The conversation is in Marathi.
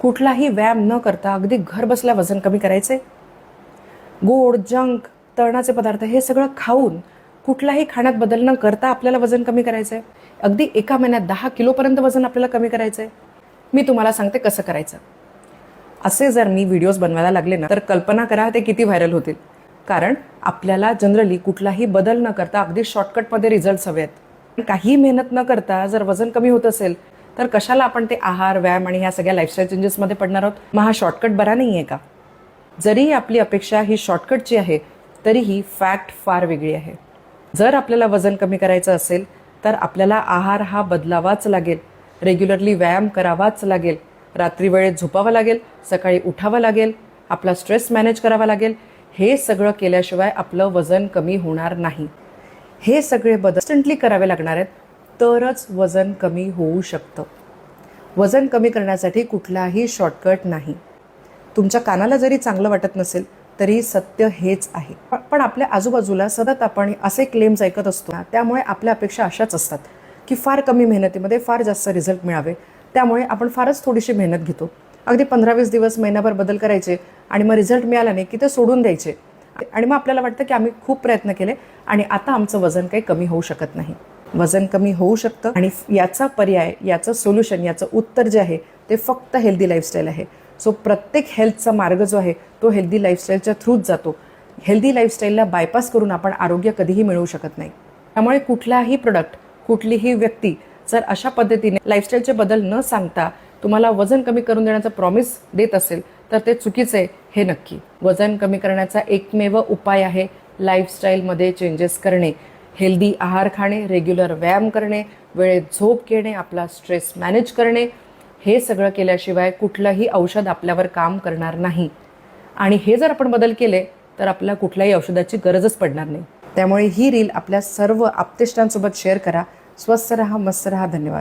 कुठलाही व्यायाम न करता अगदी घर बसल्या वजन कमी करायचे? गोड, जंक, तळणाचे पदार्थ हे सगळं खाऊन कुठलाही खाण्यात बदल न करता आपल्याला वजन कमी करायचं आहे? अगदी एका महिन्यात 10 किलोपर्यंत वजन आपल्याला कमी करायचं आहे? मी तुम्हाला सांगते कसं करायचं. असे जर मी व्हिडिओज बनवायला लागले ना, तर कल्पना करा ते किती व्हायरल होतील. कारण आपल्याला जनरली कुठलाही बदल न करता अगदी शॉर्टकटमध्ये रिझल्ट्स हवे आहेत. काही मेहनत न करता जर वजन कमी होत असेल तर कशाला आपण ते आहार, व्यायाम आणि ह्या सगळ्या लाईफस्टाईल चेंजेसमध्ये पडणार आहोत? मग हा शॉर्टकट बरा नाही आहे का? जरी आपली अपेक्षा ही शॉर्टकटची आहे तरीही फॅक्ट फार वेगळी आहे. जर आपल्याला वजन कमी करायचं असेल तर आपल्याला आहार हा बदलावाच लागेल, रेग्युलरली व्यायाम करावाच लागेल, रात्री वेळेत झोपावं लागेल, सकाळी उठावं लागेल, आपला स्ट्रेस मॅनेज करावा लागेल. हे सगळं केल्याशिवाय आपलं वजन कमी होणार नाही. हे सगळे बदल इन्स्टंटली करावे लागणार आहेत तरच वजन कमी होऊ शकतं. वजन कमी करण्यासाठी कुठलाही शॉर्टकट नाही. तुमच्या कानाला जरी चांगलं वाटत नसेल तरी सत्य हेच आहे. पण आपल्या आजूबाजूला सतत आपण असे क्लेम्स ऐकत असतो, त्यामुळे आपल्या अपेक्षा अशाच असतात की फार कमी मेहनतीमध्ये फार जास्त रिझल्ट मिळावे. त्यामुळे आपण फारच थोडीशी मेहनत घेतो. अगदी 15-20 दिवस, महिनाभर बदल करायचे आणि मग रिझल्ट मिळाला नाही की ते सोडून द्यायचे. आणि मग आपल्याला वाटतं की आम्ही खूप प्रयत्न केले आणि आता आमचं वजन काही कमी होऊ शकत नाही. वजन कमी होऊ शकतं आणि याचा पर्याय, याचं सोल्युशन, याचं उत्तर जे आहे ते फक्त हेल्दी लाईफस्टाईल आहे. सो प्रत्येक हेल्थचा मार्ग जो आहे तो हेल्दी लाईफस्टाईलच्या थ्रूच जातो. हेल्दी लाईफस्टाईलला बायपास करून आपण आरोग्य कधीही मिळवू शकत नाही. त्यामुळे कुठलाही प्रोडक्ट, कुठलीही व्यक्ती जर अशा पद्धतीने लाईफस्टाईलचे बदल न सांगता तुम्हाला वजन कमी करून देण्याचा प्रॉमिस देत असेल तर ते चुकीचं आहे हे नक्की. वजन कमी करण्याचा एकमेव उपाय आहे लाईफस्टाईलमध्ये चेंजेस करणे, हेल्दी आहार खाणे, रेग्युलर व्यायाम करणे, वेळेत झोप घेणे, आपला स्ट्रेस मॅनेज करणे. हे सगळं केल्याशिवाय कुठलंही औषध आपल्यावर काम करणार नाही. आणि हे जर आपण बदल केले तर आपल्याला कुठल्याही औषधाची गरजच पडणार नाही. त्यामुळे ही रील आपल्या सर्व आप्तेष्टांसोबत शेअर करा. स्वस्थ रहा, मस्त रहा. धन्यवाद.